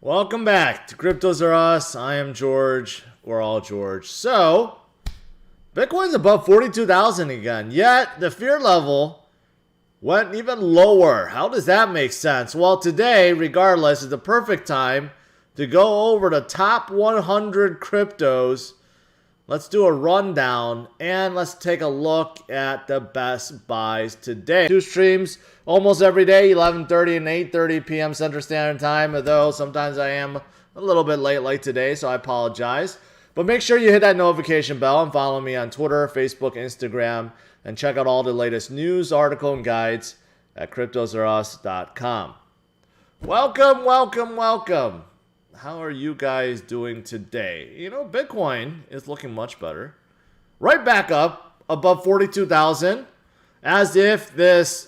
Welcome back to CryptosRUs. I am George. We're all George. So, Bitcoin's above 42,000 again, yet the fear level went even lower. How does that make sense? Well, today, regardless, is the perfect time to go over the top 100 cryptos. Let's do a rundown and let's take a look at the best buys today. Two streams almost every day, 11:30 and 8:30 p.m. Central Standard Time, although sometimes I am a little bit late today, so I apologize. But make sure you hit that notification bell and follow me on Twitter, Facebook, Instagram, and check out all the latest news, article, and guides at CryptosRUs.com. Welcome, welcome, welcome. How are you guys doing today? You know, Bitcoin is looking much better. Right back up above 42,000, as if this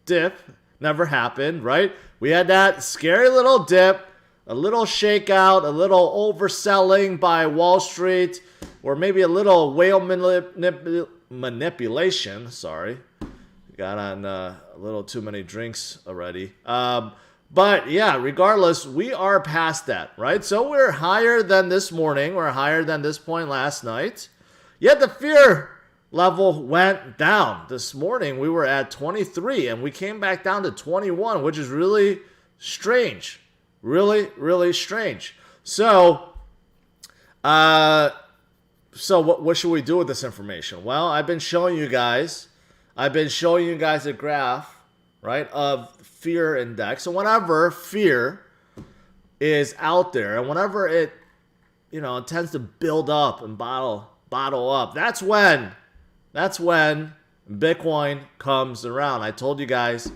dip never happened, right? We had that scary little dip, a little shakeout, a little overselling by Wall Street, or maybe a little whale manipulation. Sorry, got on a little too many drinks already. But yeah, regardless, we are past that, right? So we're higher than this morning. We're higher than this point last night. Yet the fear level went down. This morning we were at 23 and we came back down to 21, which is really strange. Really, really strange. So, what should we do with this information? Well, I've been showing you guys a graph, right, of fear index. So whenever fear is out there and whenever it tends to build up and bottle up, that's when Bitcoin comes around. I told you guys,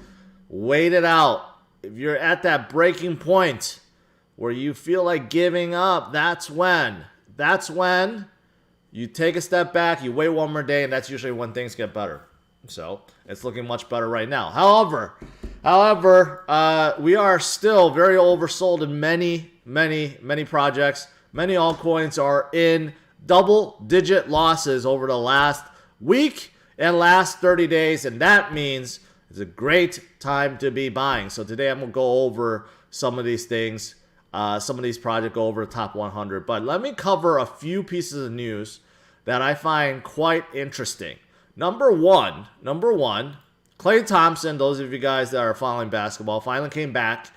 wait it out. If you're at that breaking point where you feel like giving up, that's when you take a step back, you wait one more day, and that's usually when things get better. So it's looking much better right now. However, we are still very oversold in many projects. Many altcoins are in double-digit losses over the last week and last 30 days, and that means it's a great time to be buying. So today I'm going to go over some of these things, some of these projects, go over the top 100. But let me cover a few pieces of news that I find quite interesting. Number one, Klay Thompson, those of you guys that are following basketball, finally came back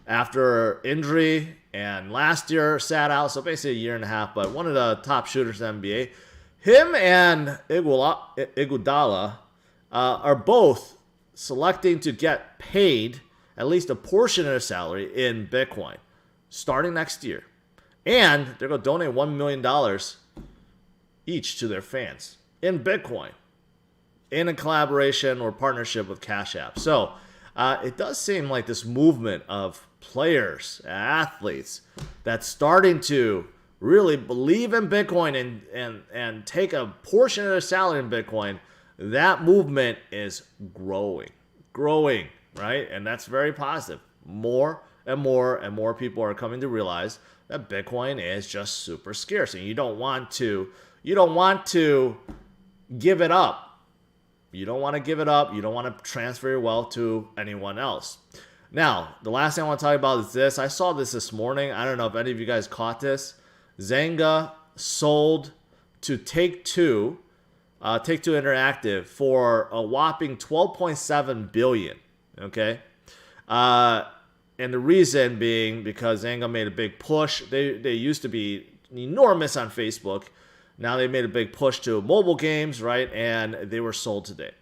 after injury and last year sat out, so basically a year and a half, but one of the top shooters in the NBA. Him and Iguodala are both selecting to get paid at least a portion of their salary in Bitcoin starting next year. And they're going to donate $1 million each to their fans in Bitcoin, in a collaboration or partnership with Cash App. So it does seem like this movement of players, athletes, that's starting to really believe in Bitcoin and take a portion of their salary in Bitcoin, that movement is growing, right? And that's very positive. More and more people are coming to realize that Bitcoin is just super scarce, and you don't want to give it up. You don't want to give it up. You don't want to transfer your wealth to anyone else. Now, the last thing I want to talk about is this. I saw this morning. I don't know if any of you guys caught this. Zynga sold to Take-Two Interactive for a whopping $12.7 billion. Okay? And the reason being because Zynga made a big push. They used to be enormous on Facebook. Now they made a big push to mobile games, right? And they were sold today.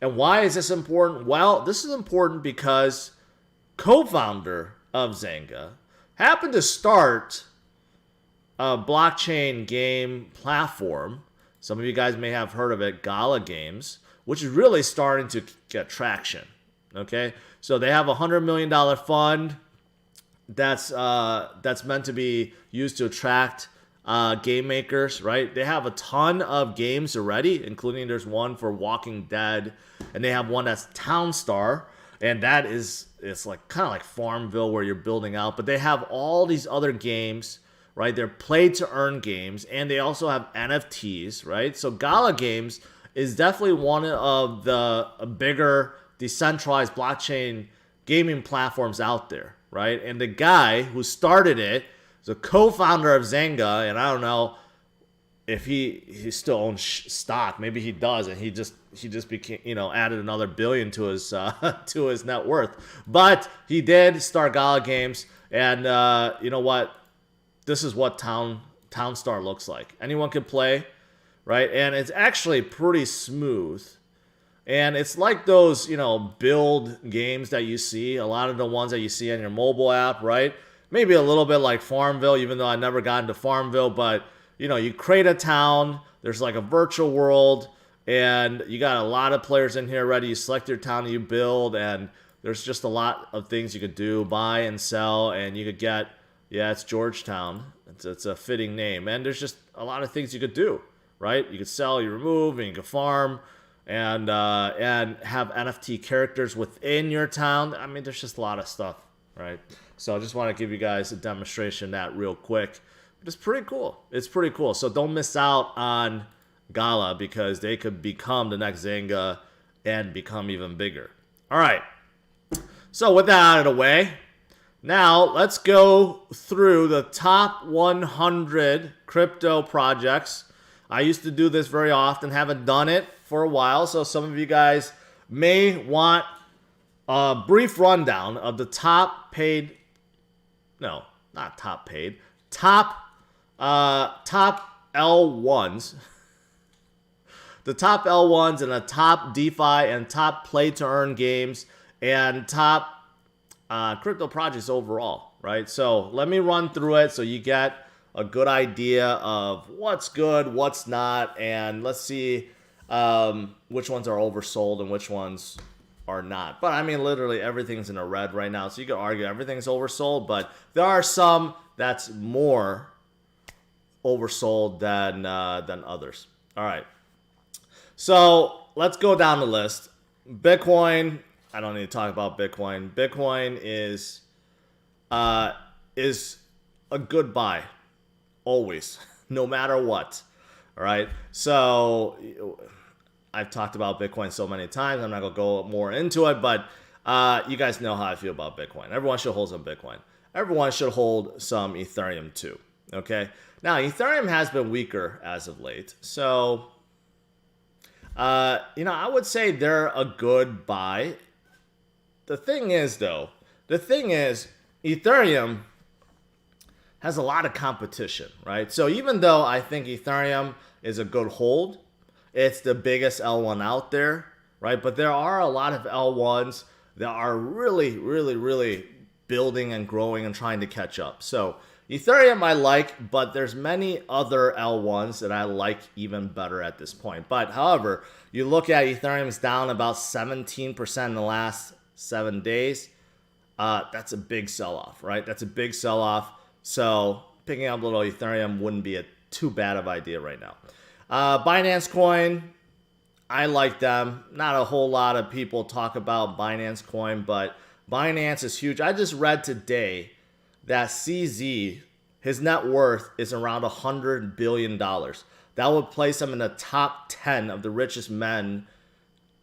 And why is this important? Well, this is important because co-founder of Zynga happened to start a blockchain game platform. Some of you guys may have heard of it, Gala Games, which is really starting to get traction. Okay, so they have a $100 million fund that's meant to be used to attract game makers, right? They have a ton of games already, including there's one for Walking Dead, and they have one that's Townstar, and that it's like kind of like Farmville where you're building out, but they have all these other games, right? They're play to earn games, and they also have NFTs, right? So Gala Games is definitely one of the bigger decentralized blockchain gaming platforms out there. right? And the guy who started it is a co-founder of Zynga, and I don't know if he still owns stock. Maybe he does, and he just became, added another billion to his to his net worth. But he did start Gala Games, and you know what? This is what Townstar looks like. Anyone can play, right? And it's actually pretty smooth. And it's like those, build games that you see, a lot of the ones that you see on your mobile app, right? Maybe a little bit like Farmville, even though I never got into Farmville, but you create a town, there's like a virtual world, and you got a lot of players in here already. You select your town, you build, and there's just a lot of things you could do, buy and sell, and you could get, it's Georgetown. It's a fitting name. And there's just a lot of things you could do, right? You could sell, you remove, and you could farm, and have NFT characters within your town. I mean, there's just a lot of stuff, right? So I just want to give you guys a demonstration of that real quick. But it's pretty cool. It's pretty cool. So don't miss out on Gala, because they could become the next Zynga and become even bigger. All right. So with that out of the way, now let's go through the top 100 crypto projects. I used to do this very often, haven't done it for a while, so some of you guys may want a brief rundown of the top paid, no, not top paid, top L1s, the top L1s and the top DeFi and top play to earn games and top crypto projects overall, right? So let me run through it so you get a good idea of what's good, what's not, and let's see which ones are oversold and which ones are not. But I mean, literally everything's in a red right now, so you could argue everything's oversold, but there are some that's more oversold than others. All right, so let's go down the list. Bitcoin, I don't need to talk about Bitcoin. Bitcoin is a good buy, always, no matter what. All right, so I've talked about Bitcoin so many times, I'm not gonna go more into it, but you guys know how I feel about Bitcoin. Everyone should hold some Bitcoin. Everyone should hold some Ethereum too. Okay, now Ethereum has been weaker as of late, so I would say they're a good buy. The thing is, Ethereum has a lot of competition, right? So even though I think Ethereum is a good hold, it's the biggest L1 out there, right? But there are a lot of L1s that are really, really, really building and growing and trying to catch up. So Ethereum I like, but there's many other L1s that I like even better at this point. But however, you look at Ethereum's down about 17% in the last 7 days. That's a big sell-off, right? That's a big sell-off. So picking up a little Ethereum wouldn't be too bad of an idea right now. Binance Coin, I like them. Not a whole lot of people talk about Binance Coin, but Binance is huge. I just read today that CZ, his net worth is around $100 billion. That would place him in the top 10 of the richest men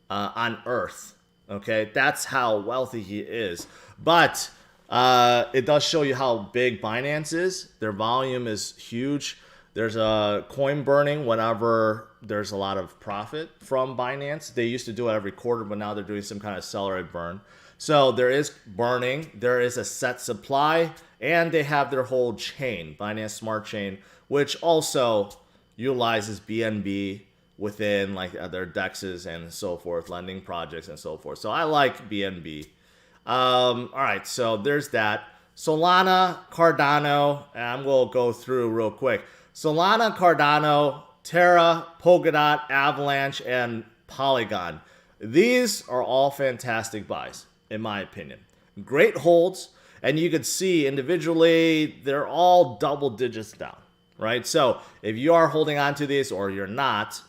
on Earth. Okay, that's how wealthy he is. But it does show you how big Binance is. Their volume is huge. There's a coin burning whenever there's a lot of profit from Binance. They used to do it every quarter, but now they're doing some kind of accelerated burn. So there is burning. There is a set supply, and they have their whole chain, Binance Smart Chain, which also utilizes BNB within like their DEXs and so forth, lending projects and so forth. So I like BNB. All right, so there's that. Solana, Cardano, and I'm going to go through real quick. Solana, Cardano, Terra, Polkadot, Avalanche, and Polygon. These are all fantastic buys, in my opinion. Great holds, and you could see individually, they're all double digits down, right? So if you are holding on to these or you're not,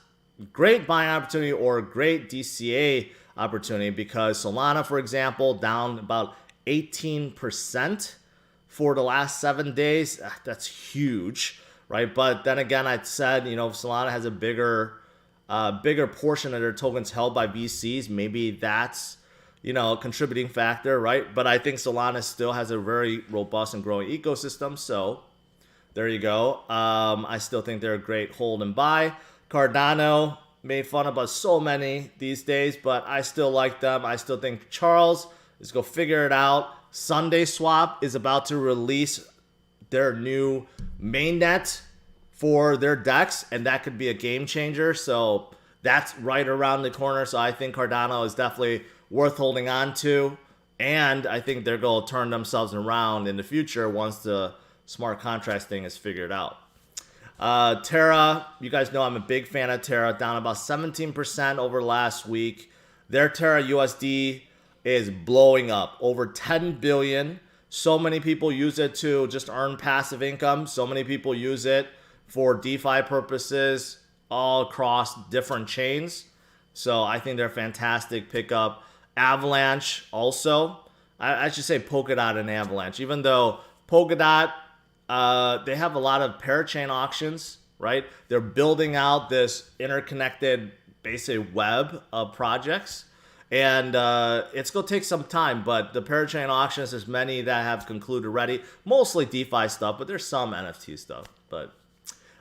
great buying opportunity or great DCA opportunity, because Solana, for example, down about 18% for the last 7 days. That's huge, right? But then again, I said, Solana has a bigger portion of their tokens held by VCs. Maybe that's contributing factor, right? But I think Solana still has a very robust and growing ecosystem. So there you go. I still think they're a great hold and buy. Cardano made fun of us so many these days, but I still like them. I still think Charles is go figure it out. Sunday Swap is about to release their new mainnet for their DEX, and that could be a game changer. So that's right around the corner. So I think Cardano is definitely worth holding on to. And I think they're going to turn themselves around in the future once the smart contracts thing is figured out. Terra, you guys know I'm a big fan of Terra, down about 17% over last week. Their Terra USD is blowing up, over 10 billion. So many people use it to just earn passive income. So many people use it for DeFi purposes all across different chains. So I think they're a fantastic pickup. Avalanche also. I should say Polkadot and Avalanche. Even though Polkadot, they have a lot of parachain auctions, right? They're building out this interconnected, basically web of projects. And it's going to take some time, but the parachain auctions, there's many that have concluded already. Mostly DeFi stuff, but there's some NFT stuff. But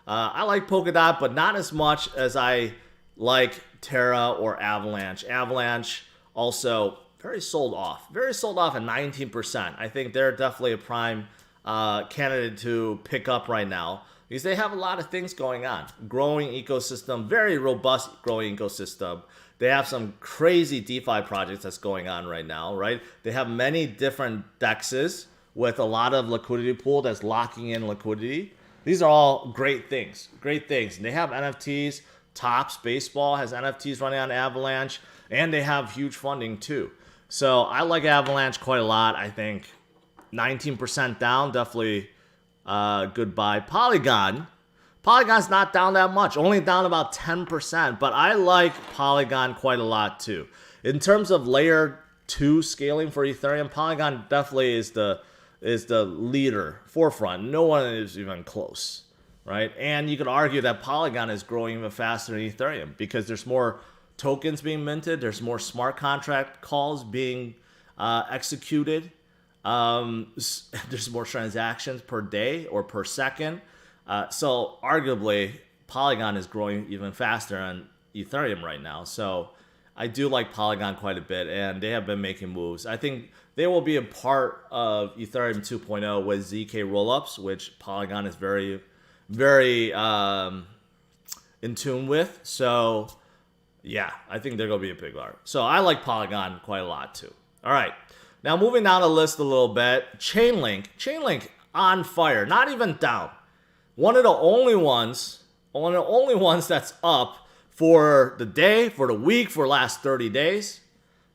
I like Polkadot, but not as much as I like Terra or Avalanche. Avalanche also very sold off at 19%. I think they're definitely a prime candidate to pick up right now because they have a lot of things going on. Growing ecosystem, very robust growing ecosystem. They have some crazy DeFi projects that's going on right now, right? They have many different DEXs with a lot of liquidity pool that's locking in liquidity. These are all great things. And they have NFTs. Topps Baseball has NFTs running on Avalanche, and they have huge funding too. So I like Avalanche quite a lot. I think 19% down, definitely good buy. Polygon's not down that much, only down about 10%, but I like Polygon quite a lot too. In terms of layer 2 scaling for Ethereum, Polygon definitely is the leader, forefront. No one is even close, right? And you could argue that Polygon is growing even faster than Ethereum because there's more tokens being minted, there's more smart contract calls being executed, there's more transactions per day or per second. So arguably, Polygon is growing even faster on Ethereum right now. So I do like Polygon quite a bit, and they have been making moves. I think they will be a part of Ethereum 2.0 with ZK rollups, which Polygon is very, very in tune with. So yeah, I think they're going to be a big part. So I like Polygon quite a lot too. All right. Now moving down the list a little bit, Chainlink on fire, not even down. One of the only ones that's up for the day, for the week, for the last 30 days.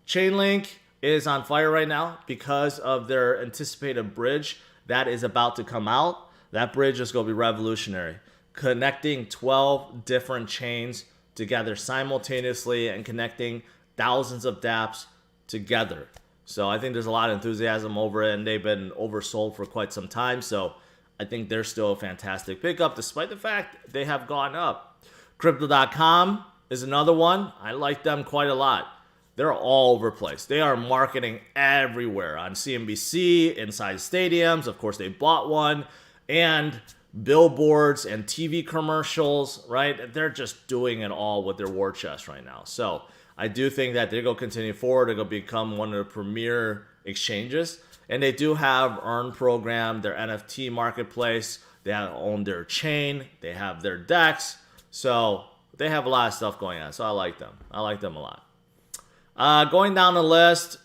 Chainlink is on fire right now because of their anticipated bridge that is about to come out. That bridge is going to be revolutionary, connecting 12 different chains together simultaneously and connecting thousands of dApps together. So I think there's a lot of enthusiasm over it, and they've been oversold for quite some time. So I think they're still a fantastic pickup, despite the fact they have gone up. Crypto.com is another one. I like them quite a lot. They're all over the place. They are marketing everywhere on CNBC, inside stadiums. Of course, they bought one. And billboards and TV commercials, right? They're just doing it all with their war chest right now. So I do think that they're going to continue forward. They're going to become one of the premier exchanges. And they do have Earn program, their NFT marketplace. They own their chain. They have their DEX. So they have a lot of stuff going on. So I like them. I like them a lot. Going down the list,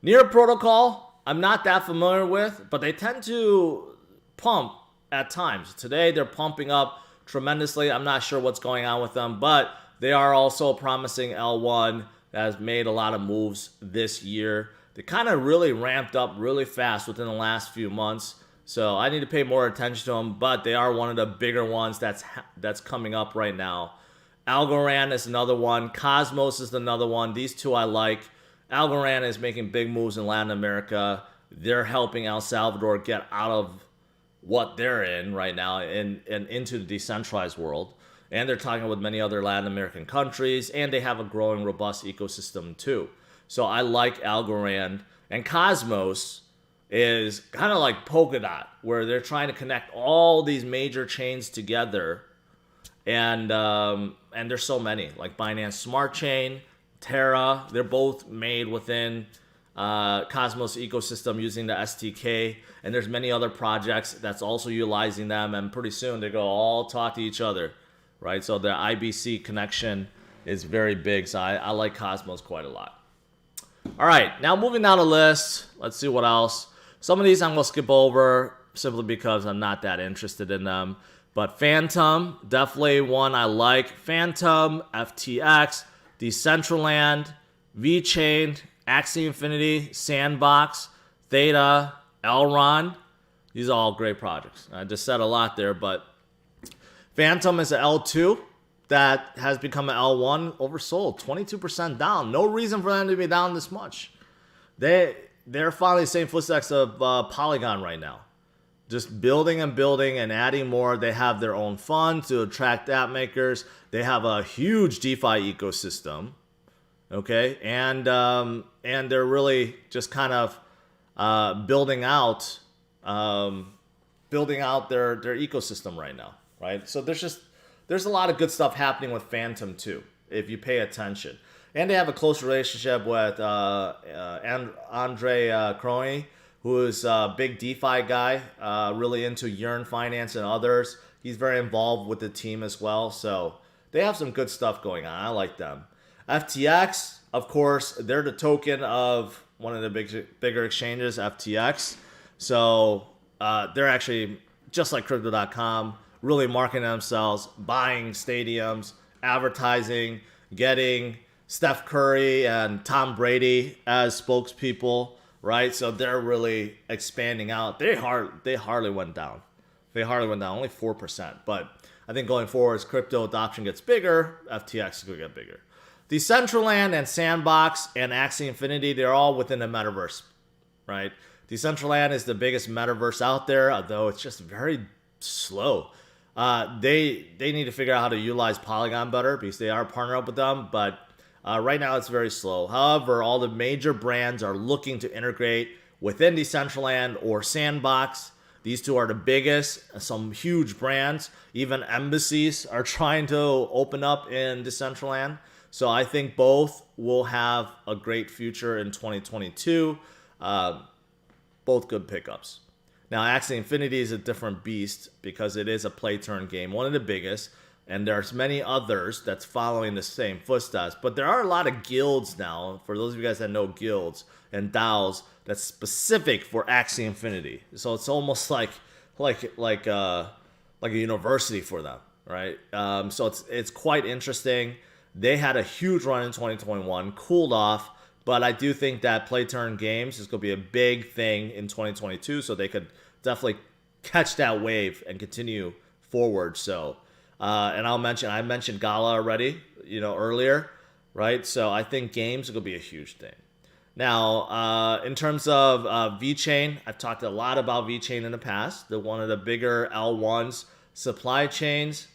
Near Protocol, I'm not that familiar with, but they tend to pump at times. Today, they're pumping up tremendously. I'm not sure what's going on with them, but they are also promising L1 that has made a lot of moves this year. They kind of really ramped up really fast within the last few months. So I need to pay more attention to them, but they are one of the bigger ones that's coming up right now. Algorand is another one. Cosmos is another one. These two I like. Algorand is making big moves in Latin America. They're helping El Salvador get out of what they're in right now and into the decentralized world. And they're talking with many other Latin American countries, and they have a growing, robust ecosystem too. So I like Algorand. And Cosmos is kind of like Polkadot, where they're trying to connect all these major chains together. And there's so many, like Binance Smart Chain, Terra. They're both made within Cosmos ecosystem using the SDK. And there's many other projects that's also utilizing them. And pretty soon they go all talk to each other, right? So the IBC connection is very big. So I like Cosmos quite a lot. All right, now moving down the list. Let's see what else. Some of these I'm going to skip over simply because I'm not that interested in them. But Phantom, definitely one I like. Phantom, FTX, Decentraland, VeChain, Axie Infinity, Sandbox, Theta, Elrond. These are all great projects. I just said a lot there, but Phantom is an L2 that has become an L1, oversold, 22% down. No reason for them to be down this much. They're finally the same footsteps of Polygon right now. Just building and building and adding more. They have their own fund to attract app makers. They have a huge DeFi ecosystem, okay, and they're really just kind of building out their ecosystem right now, right? So there's a lot of good stuff happening with Phantom too, if you pay attention. And they have a close relationship with Andre Croy, who is a big DeFi guy, really into Yearn Finance and others. He's very involved with the team as well. So they have some good stuff going on. I like them. FTX, of course, they're the token of one of the bigger exchanges, FTX. So they're actually, just like Crypto.com, really marketing themselves, buying stadiums, advertising, getting Steph Curry and Tom Brady as spokespeople, right? So they're really expanding out. They hardly went down. They hardly went down, only 4%. But I think going forward, as crypto adoption gets bigger, FTX is going to get bigger. Decentraland and Sandbox and Axie Infinity, they're all within the metaverse, right? Decentraland is the biggest metaverse out there, although it's just very slow. They need to figure out how to utilize Polygon better because they are partnered up with them, but right now it's very slow. However, all the major brands are looking to integrate within Decentraland or Sandbox. These two are the biggest. Some huge brands, even embassies, are trying to open up in Decentraland. So I think both will have a great future in 2022. Both good pickups. Now, Axie Infinity is a different beast because it is a play-turn game, one of the biggest, and there's many others that's following the same footsteps. But there are a lot of guilds now, for those of you guys that know guilds and DAOs, that's specific for Axie Infinity. So it's almost like a university for them, right? So it's quite interesting. They had a huge run in 2021, cooled off, but I do think that play-turn games is going to be a big thing in 2022, so they could definitely catch that wave and continue forward. So, and I mentioned Gala already, earlier, right? So I think games are going to be a huge thing. Now, in terms of VeChain, I've talked a lot about VeChain in the past. They're one of the bigger L1s supply chains.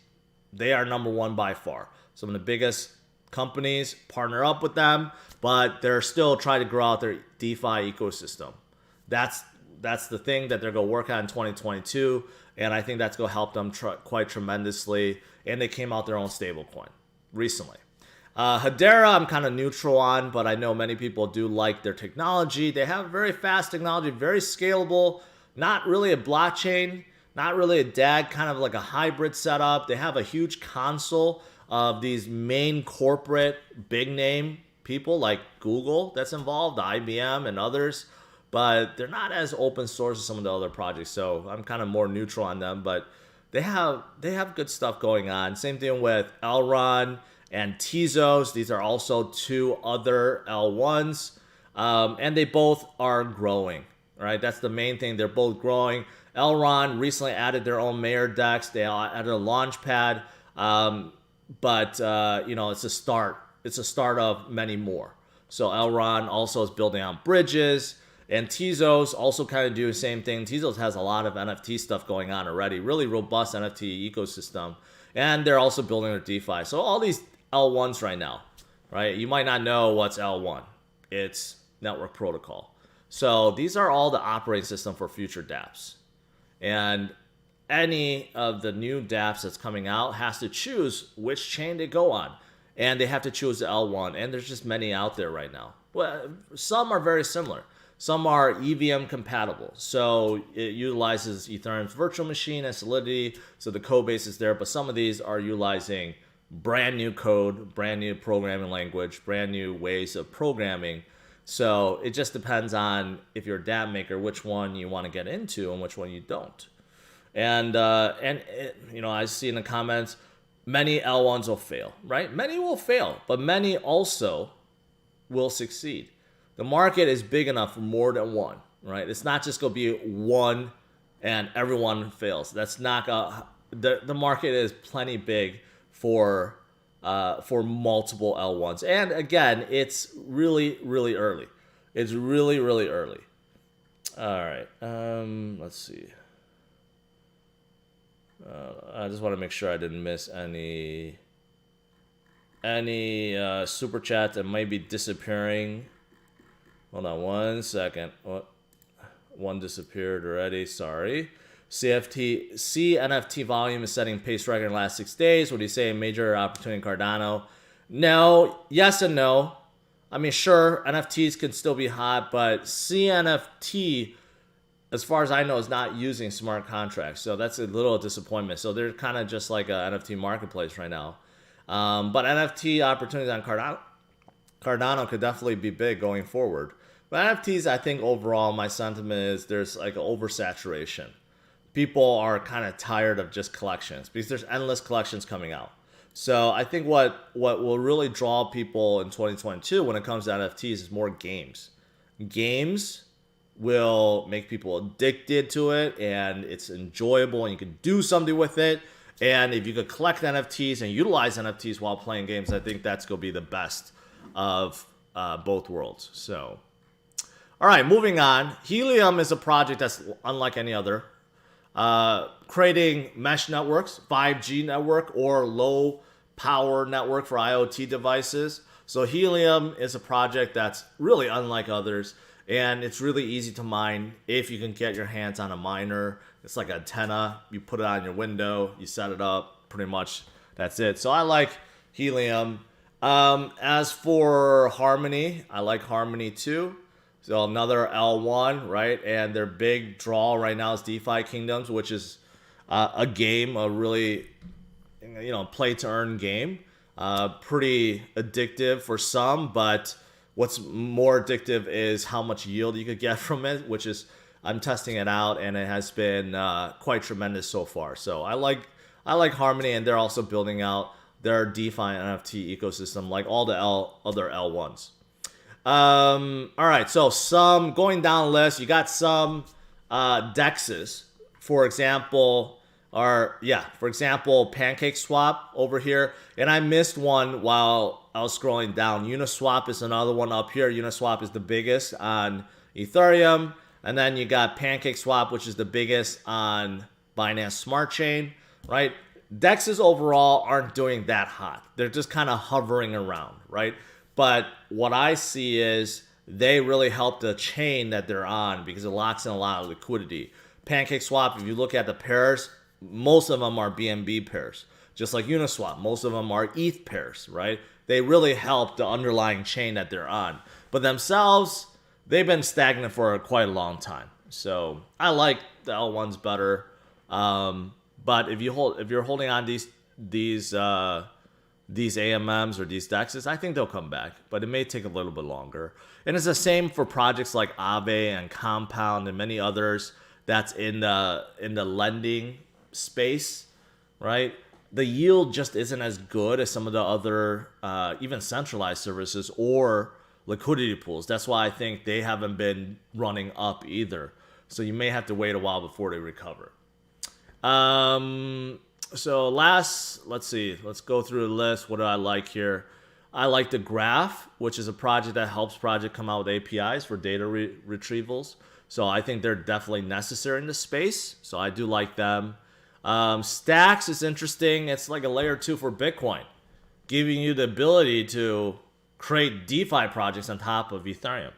They are number one by far. Some of the biggest companies partner up with them, but they're still trying to grow out their DeFi ecosystem. That's the thing that they're going to work on in 2022, and I think that's going to help them quite tremendously. And they came out their own stablecoin recently. Hedera, I'm kind of neutral on, but I know many people do like their technology. They have very fast technology, very scalable, not really a blockchain, not really a DAG, kind of like a hybrid setup. They have a huge console of these main corporate big name people like Google that's involved, IBM and others, but they're not as open source as some of the other projects. So I'm kind of more neutral on them, but they have good stuff going on. Same thing with Elrond and Tezos. These are also two other L1s, and they both are growing, right? That's the main thing. They're both growing. Elrond recently added their own Mayor Dex. They added a Launchpad. But it's a start. It's a start of many more. So Elrond also is building on bridges, and Tezos also kind of do the same thing. Tezos has a lot of NFT stuff going on already, really robust NFT ecosystem, and they're also building their DeFi. So all these L1s right now, right? You might not know what's L1. its network protocol. So these are all the operating system for future dApps. And any of the new dApps that's coming out has to choose which chain they go on. And they have to choose the L1. And there's just many out there right now. Well, some are very similar. Some are EVM compatible. So it utilizes Ethereum's virtual machine and Solidity. So the code base is there. But some of these are utilizing brand new code, brand new programming language, brand new ways of programming. So it just depends on, if you're a dApp maker, which one you want to get into and which one you don't. And I see in the comments, many L1s will fail, right? Many will fail, but many also will succeed. The market is big enough for more than one, right? It's not just going to be one and everyone fails. That's not the market is plenty big for multiple L1s. And again, it's really, really early. It's really, really early. All right. Let's see. I just want to make sure I didn't miss any super chat that might be disappearing. Hold on one second. What? One disappeared already. Sorry. CNFT volume is setting pace record in the last 6 days. What do you say? Major opportunity in Cardano? No. Yes and no. I mean, sure, NFTs can still be hot, but CNFT, as far as I know, is not using smart contracts. So that's a little disappointment. So they're kind of just like an NFT marketplace right now. But NFT opportunities on Cardano could definitely be big going forward. But NFTs, I think overall, my sentiment is there's like an oversaturation. People are kind of tired of just collections because there's endless collections coming out. So I think what will really draw people in 2022 when it comes to NFTs is more games. Games will make people addicted to it, and it's enjoyable, and you can do something with it. And if you could collect NFTs and utilize NFTs while playing games, I think that's going to be the best of both worlds. So, all right, moving on. Helium is a project that's unlike any other. Creating mesh networks, 5G network, or low power network for IoT devices. So Helium is a project that's really unlike others, and it's really easy to mine if you can get your hands on a miner. It's like an antenna. You put it on your window, you set it up, pretty much that's it. So I like Helium. As for Harmony, I like Harmony too. So another L1, right? And their big draw right now is DeFi Kingdoms, which is a game, a really, play to earn game. Pretty addictive for some, but what's more addictive is how much yield you could get from it, which is, I'm testing it out, and it has been quite tremendous so far. So I like Harmony, and they're also building out their DeFi NFT ecosystem like all the other L1s. All right, so some going down the list, you got some dexes, for example, PancakeSwap over here, and I missed one while I was scrolling down. Uniswap is another one up here. Uniswap is the biggest on Ethereum, and then you got PancakeSwap, which is the biggest on Binance Smart Chain, right? Dexes overall aren't doing that hot. They're just kind of hovering around, right? But what I see is they really help the chain that they're on because it locks in a lot of liquidity. PancakeSwap, if you look at the pairs, most of them are BNB pairs. Just like Uniswap, most of them are ETH pairs, right? They really help the underlying chain that they're on. But themselves, they've been stagnant for quite a long time. So I like the L1s better. But if you're holding on these AMMs or these DEXs, I think they'll come back, but it may take a little bit longer. And it's the same for projects like Aave and Compound and many others that's in the lending space, right? The yield just isn't as good as some of the other even centralized services or liquidity pools. That's why I think they haven't been running up either. So you may have to wait a while before they recover. So let's see. Let's go through the list. What do I like here? I like the Graph, which is a project that helps project come out with APIs for data retrievals. So I think they're definitely necessary in this space. So I do like them. Stacks is interesting. It's like a layer 2 for Bitcoin, giving you the ability to create DeFi projects on top of Ethereum.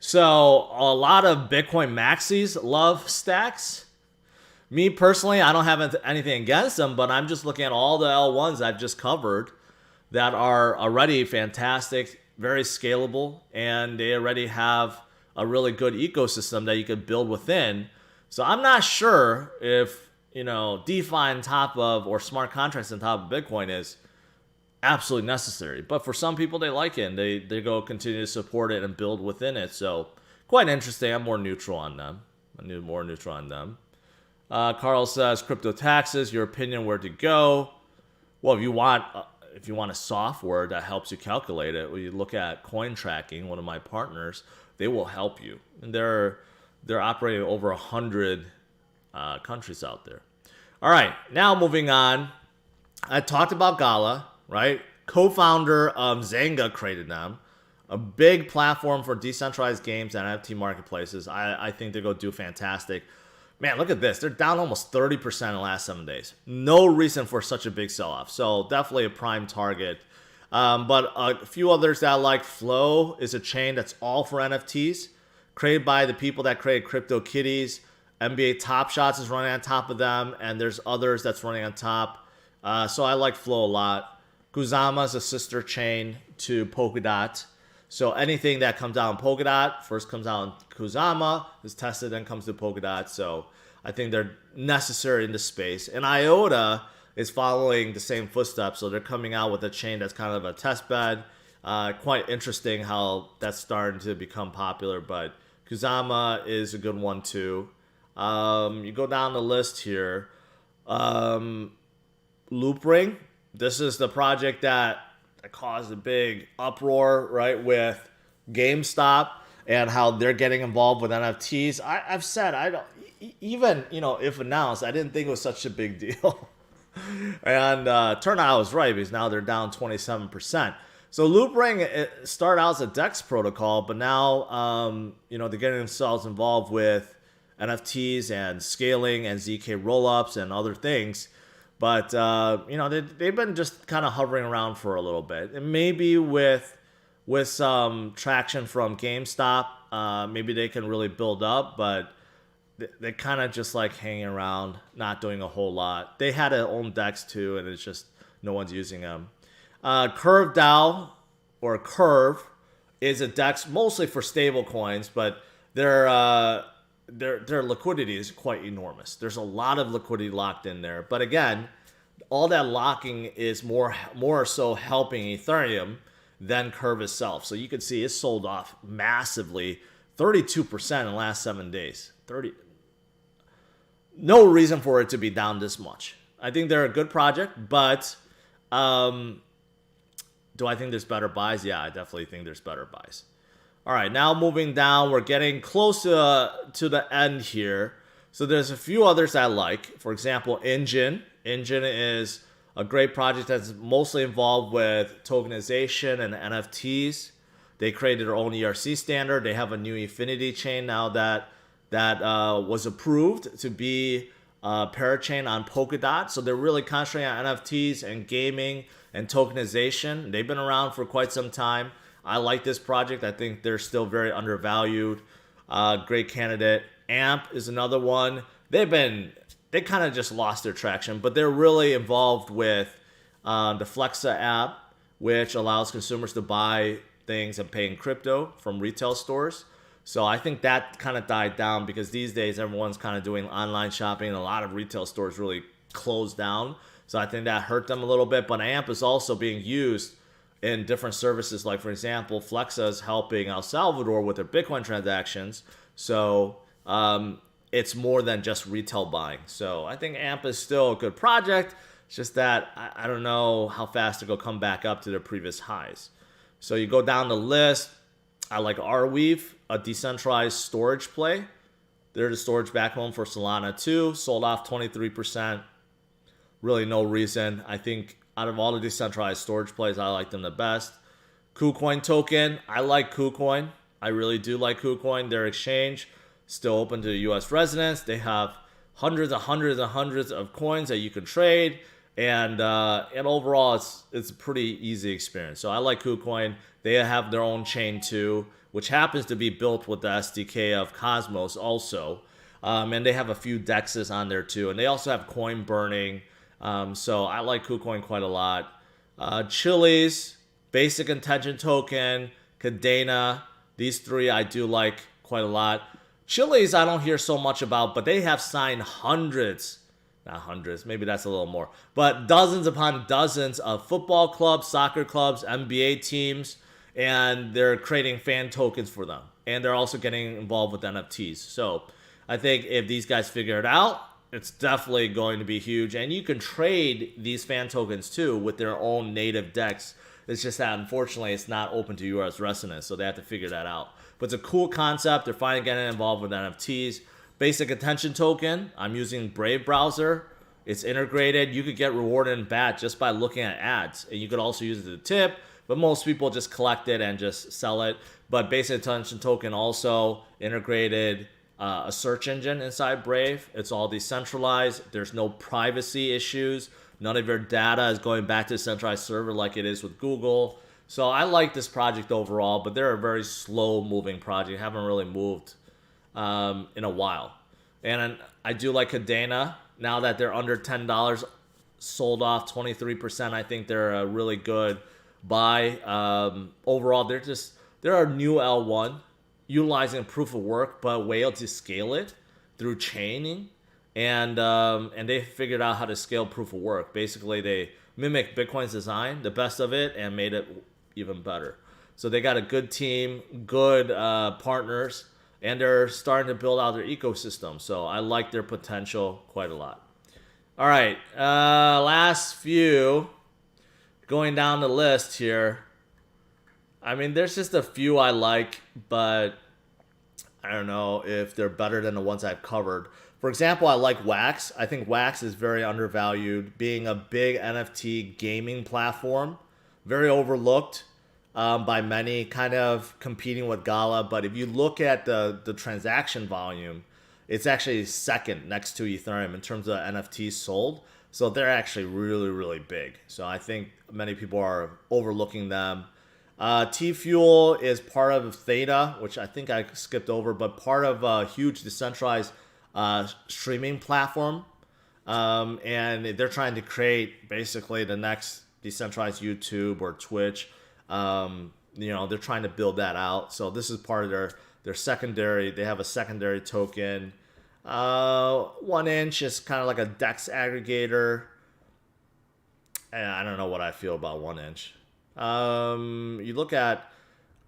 So a lot of Bitcoin maxis love stacks. Me personally, I don't have anything against them, but I'm just looking at all the L1s I've just covered that are already fantastic, very scalable, and they already have a really good ecosystem that you could build within. So I'm not sure if, DeFi on top of, or smart contracts on top of Bitcoin is absolutely necessary. But for some people, they like it, and they go continue to support it and build within it. So quite interesting. I'm more neutral on them. Carl says, crypto taxes, your opinion, where to go? Well, if you want a software that helps you calculate it, well, you look at Coin Tracking, one of my partners. They will help you, and they're operating over 100 countries out there. All right, now moving on. I talked about Gala, right? Co-founder of Zynga created them, a big platform for decentralized games and NFT marketplaces. I think they're going to do fantastic. Man, look at this. They're down almost 30% in the last 7 days. No reason for such a big sell-off. So definitely a prime target. But a few others that I like. Flow is a chain that's all for NFTs, created by the people that created CryptoKitties. NBA Top Shots is running on top of them, and there's others that's running on top. So I like Flow a lot. Kusama is a sister chain to Polkadot. So anything that comes out on Polkadot first comes out on Kusama, is tested, then comes to Polkadot. So I think they're necessary in this space. And IOTA is following the same footsteps. So they're coming out with a chain that's kind of a test bed. Quite interesting how that's starting to become popular. But Kusama is a good one too. You go down the list here. Loopring. This is the project that caused a big uproar, right, with GameStop and how they're getting involved with NFTs. I've said, I don't, even, if announced, I didn't think it was such a big deal. And turned out I was right, because now they're down 27%. So Loopring started out as a DEX protocol, but now, they're getting themselves involved with NFTs and scaling and ZK rollups and other things. But, they've been just kind of hovering around for a little bit. And maybe with some traction from GameStop, maybe they can really build up. But they're kind of just like hanging around, not doing a whole lot. They had their own DEX too, and it's just no one's using them. Curve DAO, or Curve, is a DEX mostly for stable coins, but their liquidity is quite enormous. There's a lot of liquidity locked in there. But again, all that locking is more so helping Ethereum than Curve itself. So you can see it's sold off massively, 32% in the last 7 days. No reason for it to be down this much. I think they're a good project, but do I think there's better buys? Yeah, I definitely think there's better buys. All right, now moving down, we're getting close to the end here. So there's a few others I like. For example, Engine. Engine is a great project that's mostly involved with tokenization and NFTs. They created their own ERC standard. They have a new Infinity chain now that was approved to be parachain on Polkadot. So they're really concentrating on NFTs and gaming and tokenization. They've been around for quite some time. I like this project. I think they're still very undervalued. Great candidate. AMP is another one. They kind of just lost their traction, but they're really involved with the Flexa app, which allows consumers to buy things and pay in crypto from retail stores. So I think that kind of died down, because these days everyone's kind of doing online shopping, and a lot of retail stores really closed down. So I think that hurt them a little bit. But AMP is also being used in different services. Like, for example, Flexa is helping El Salvador with their Bitcoin transactions. So it's more than just retail buying. So I think AMP is still a good project. It's just that I don't know how fast it will come back up to their previous highs. So you go down the list. I like Arweave, a decentralized storage play. They're the storage backbone for Solana too. Sold off 23%. Really no reason. I think out of all the decentralized storage plays, I like them the best. KuCoin token. I like KuCoin. I really do like KuCoin. Their exchange still open to U.S. residents. They have hundreds and hundreds and hundreds of coins that you can trade. and overall it's a pretty easy experience. So I like KuCoin. They have their own chain too, which happens to be built with the SDK of Cosmos also, and they have a few dexes on there too, and they also have coin burning. So I like KuCoin quite a lot. Chiliz, Basic Intention Token, Cadena, these three I do like quite a lot. Chiliz I don't hear so much about, but they have signed not hundreds, maybe that's a little more, but dozens upon dozens of football clubs, soccer clubs, NBA teams, and they're creating fan tokens for them. And they're also getting involved with NFTs. So I think if these guys figure it out, it's definitely going to be huge. And you can trade these fan tokens too with their own native DEX. It's just that unfortunately it's not open to US residents, so they have to figure that out. But it's a cool concept. They're finally getting involved with NFTs. Basic Attention Token, I'm using Brave browser. It's integrated. You could get rewarded in BAT just by looking at ads. And you could also use it to tip, but most people just collect it and just sell it. But Basic Attention Token also integrated a search engine inside Brave. It's all decentralized. There's no privacy issues. None of your data is going back to a centralized server like it is with Google. So I like this project overall, but they're a very slow moving project. Haven't really moved in a while. And I do like Cadena. Now that they're under $10, sold off 23%. I think they're a really good buy. Overall, they're a new L1 utilizing proof of work, but way able to scale it through chaining. And they figured out how to scale proof of work. Basically, they mimicked Bitcoin's design, the best of it, and made it even better. So they got a good team, good partners, and they're starting to build out their ecosystem. So I like their potential quite a lot. All right, last few. Going down the list here. I mean, there's just a few I like, but I don't know if they're better than the ones I've covered. For example, I like Wax. I think Wax is very undervalued, being a big NFT gaming platform. Very overlooked by many, kind of competing with Gala. But if you look at the transaction volume, it's actually second next to Ethereum in terms of NFTs sold. So they're actually really, really big. So I think many people are overlooking them. T-Fuel is part of Theta, which I think I skipped over, but part of a huge decentralized streaming platform. And they're trying to create basically the next decentralized YouTube or Twitch. They're trying to build that out. So this is part of their secondary. They have a secondary token. 1 inch is kind of like a DEX aggregator. And I don't know what I feel about 1 inch. You look at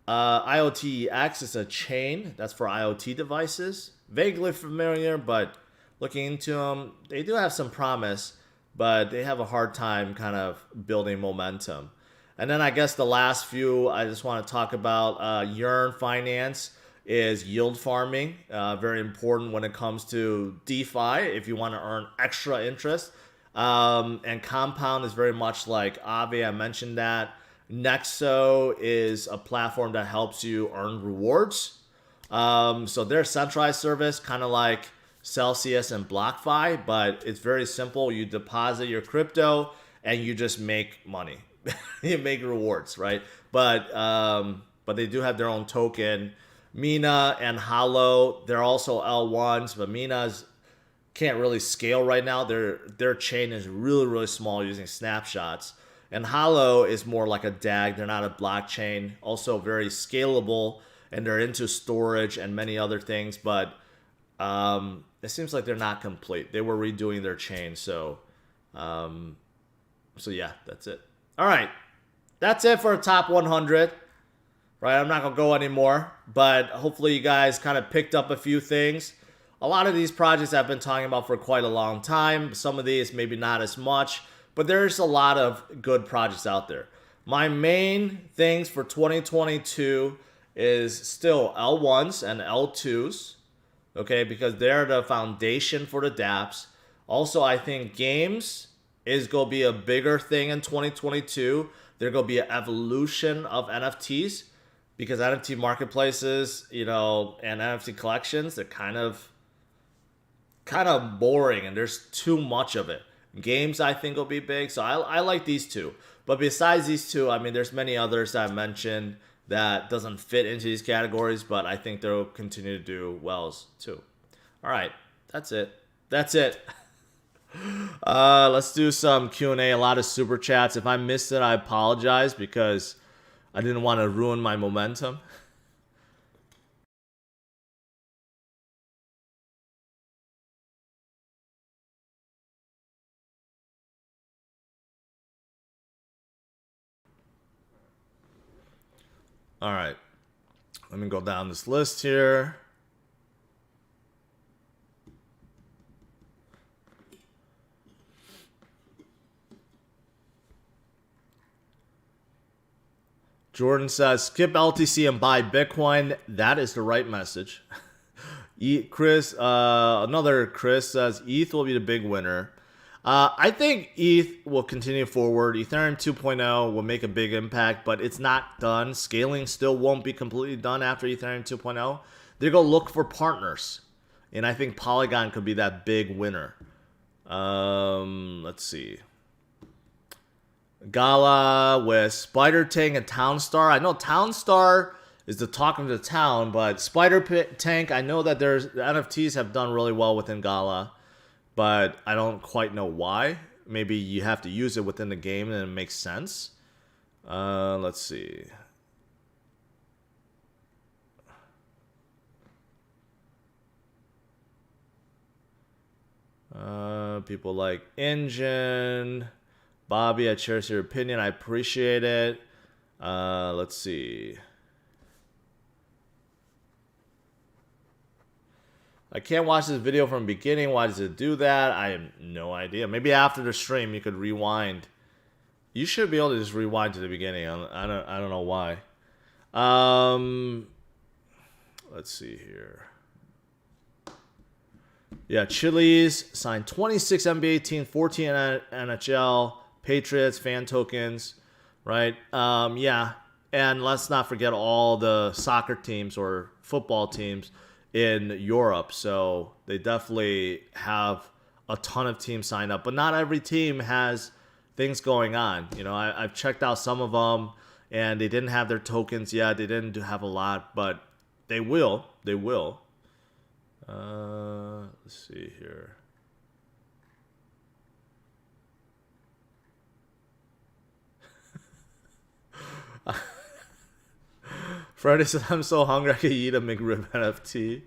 IoTX is a chain that's for IoT devices. Vaguely familiar, but looking into them, they do have some promise, but they have a hard time kind of building momentum. And then I guess the last few I just want to talk about, Yearn Finance is yield farming. Very important when it comes to DeFi if you want to earn extra interest. And Compound is very much like Aave, I mentioned that. Nexo is a platform that helps you earn rewards. So they're a centralized service, kind of like Celsius and BlockFi, but it's very simple. You deposit your crypto and you just make money. You make rewards, right? But they do have their own token. Mina and Hollow, they're also L1s, but Mina's can't really scale right now. Their chain is really, really small using snapshots. And Hollow is more like a DAG. They're not a blockchain. Also very scalable, and they're into storage and many other things. But it seems like they're not complete. They were redoing their chain. So yeah, that's it. All right. That's it for a top 100. Right, I'm not going to go anymore. But hopefully you guys kind of picked up a few things. A lot of these projects I've been talking about for quite a long time. Some of these maybe not as much. But there's a lot of good projects out there. My main things for 2022 is still L1s and L2s, okay, because they're the foundation for the dApps. Also, I think games is going to be a bigger thing in 2022. There's going to be an evolution of NFTs because NFT marketplaces, and NFT collections, they're kind of boring and there's too much of it. Games, I think, will be big. So I like these two. But besides these two, I mean, there's many others that I mentioned that doesn't fit into these categories, but I think they'll continue to do well too. All right, that's it. That's it. Let's do some Q&A, a lot of super chats. If I missed it, I apologize because I didn't want to ruin my momentum. All right, let me go down this list here. Jordan says, skip LTC and buy Bitcoin. That is the right message. Another Chris says, ETH will be the big winner. I think ETH will continue forward. Ethereum 2.0 will make a big impact, but it's not done. Scaling still won't be completely done after Ethereum 2.0. They're going to look for partners. And I think Polygon could be that big winner. Let's see. Gala with Spider Tank and Townstar. I know Townstar is the talk of the town, but Spider Tank, I know that the NFTs have done really well within Gala, but I don't quite know why. Maybe you have to use it within the game and it makes sense. Let's see. People like Engine. Bobby, I cherish your opinion. I appreciate it. Let's see. I can't watch this video from the beginning. Why does it do that? I have no idea. Maybe after the stream you could rewind. You should be able to just rewind to the beginning. I don't know why. Let's see here. Yeah, Chili's signed 26 NBA teams, 14 NHL. Patriots, fan tokens, right? Yeah, and let's not forget all the soccer teams or football teams in Europe. So they definitely have a ton of teams signed up, but not every team has things going on. You know, I've checked out some of them, and they didn't have their tokens yet. They didn't have a lot, but they will. They will. Let's see here. Freddie said, I'm so hungry I could eat a McRib NFT.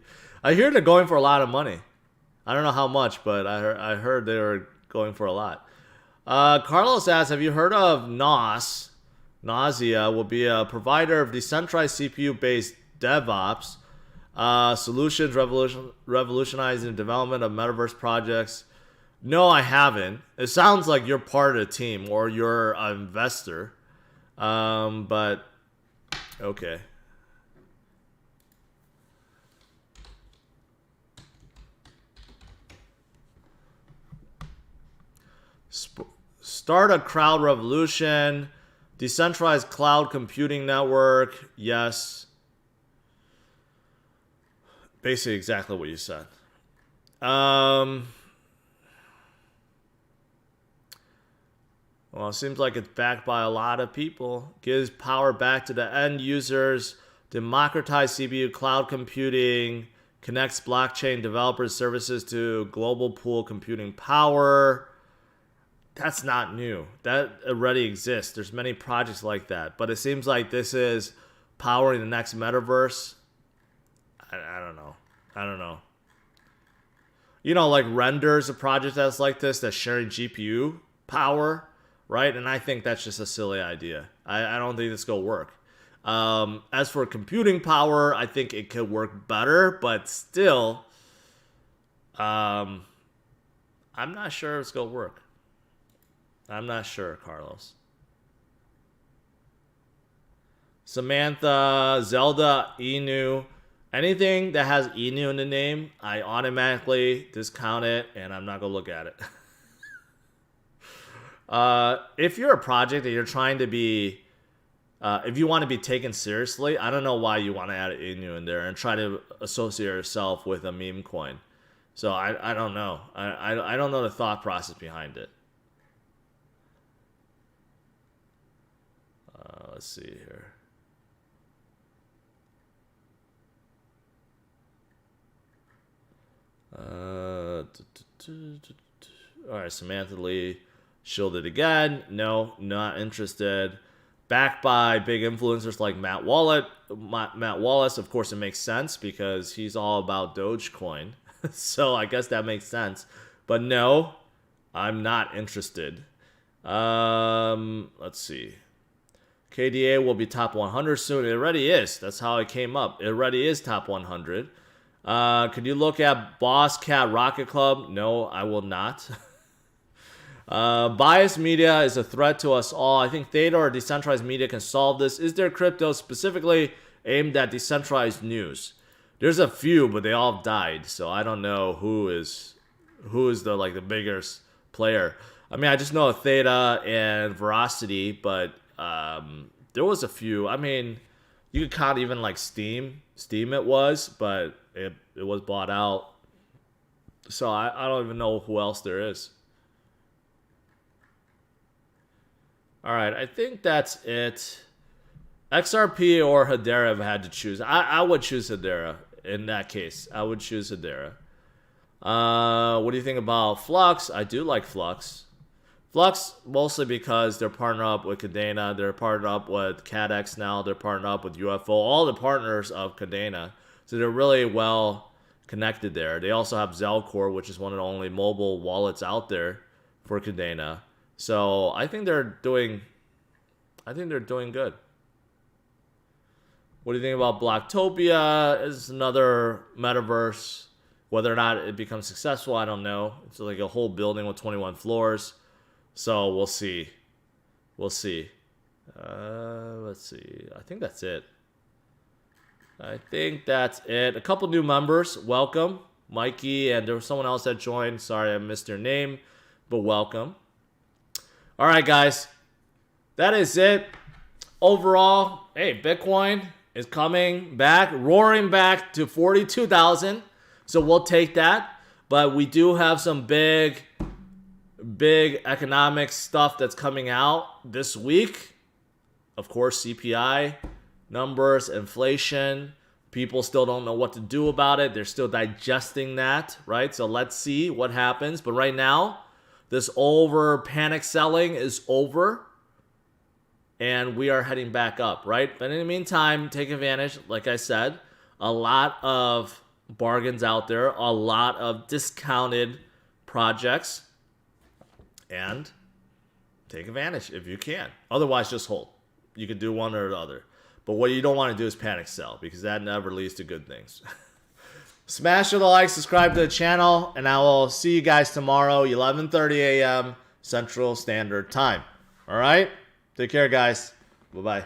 I hear they're going for a lot of money. I don't know how much, but I heard they were going for a lot. Carlos asks, have you heard of NOS? Nausea will be a provider of decentralized CPU-based DevOps solutions, revolutionizing the development of metaverse projects. No, I haven't. It sounds like you're part of the team or you're an investor. But okay. Start a crowd revolution. Decentralized cloud computing network. Yes. Basically exactly what you said. Well, it seems like it's backed by a lot of people. Gives power back to the end users. Democratize CPU cloud computing. Connects blockchain developer services to global pool computing power. That's not new. That already exists. There's many projects like that. But it seems like this is powering the next metaverse. I don't know. I don't know. You know, like Render's a project that's like this, that's sharing GPU power, right? And I think that's just a silly idea. I don't think this will work. As for computing power, I think it could work better, but still, I'm not sure it's going to work. I'm not sure, Carlos. Samantha, Zelda, Inu. Anything that has Inu in the name, I automatically discount it, and I'm not going to look at it. If you're a project that you're trying to be, if you want to be taken seriously, I don't know why you want to add Inu in there and try to associate yourself with a meme coin. So I don't know. I don't know the thought process behind it. Let's see here. All right, Samantha Lee shielded again. No, not interested. Backed by big influencers like Matt Wallace. Of course, it makes sense because he's all about Dogecoin. So I guess that makes sense. But no, I'm not interested. Let's see. KDA will be top 100 soon. It already is. That's how it came up. It already is top 100. Could you look at Boss Cat Rocket Club? No, I will not. Biased media is a threat to us all. I think Theta or decentralized media can solve this. Is there crypto specifically aimed at decentralized news? There's a few, but they all died. So I don't know who is the biggest player. I mean, I just know Theta and Veracity, but there was a few. I mean, you could count even like Steam. Steam it was, but it was bought out. So I don't even know who else there is. All right, I think that's it. XRP or Hedera if I had to choose. I would choose Hedera in that case. I would choose Hedera. What do you think about Flux? I do like Flux. Flux mostly because they're partnered up with Cadena. They're partnered up with CADX now. They're partnered up with UFO. All the partners of Cadena. So they're really well connected there. They also have Zelcore, which is one of the only mobile wallets out there for Cadena. So I think they're doing good. What do you think about Blocktopia? Is another metaverse. Whether or not it becomes successful, I don't know. It's like a whole building with 21 floors. So we'll see. Let's see. I think that's it. A couple new members. Welcome. Mikey, and there was someone else that joined. Sorry, I missed your name, but welcome. All right, guys. That is it. Overall, hey, Bitcoin is coming back, roaring back to 42,000. So we'll take that. But we do have some big economic stuff that's coming out this week. Of course, CPI numbers, inflation. People still don't know what to do about it. They're still digesting that, right? So let's see what happens. But right now, this over panic selling is over. And we are heading back up, right? But in the meantime, take advantage. Like I said, a lot of bargains out there, a lot of discounted projects. And take advantage if you can. Otherwise, just hold. You can do one or the other. But what you don't want to do is panic sell because that never leads to good things. Smash the like, subscribe to the channel, and I will see you guys tomorrow, 11:30 a.m. Central Standard Time. All right? Take care, guys. Bye-bye.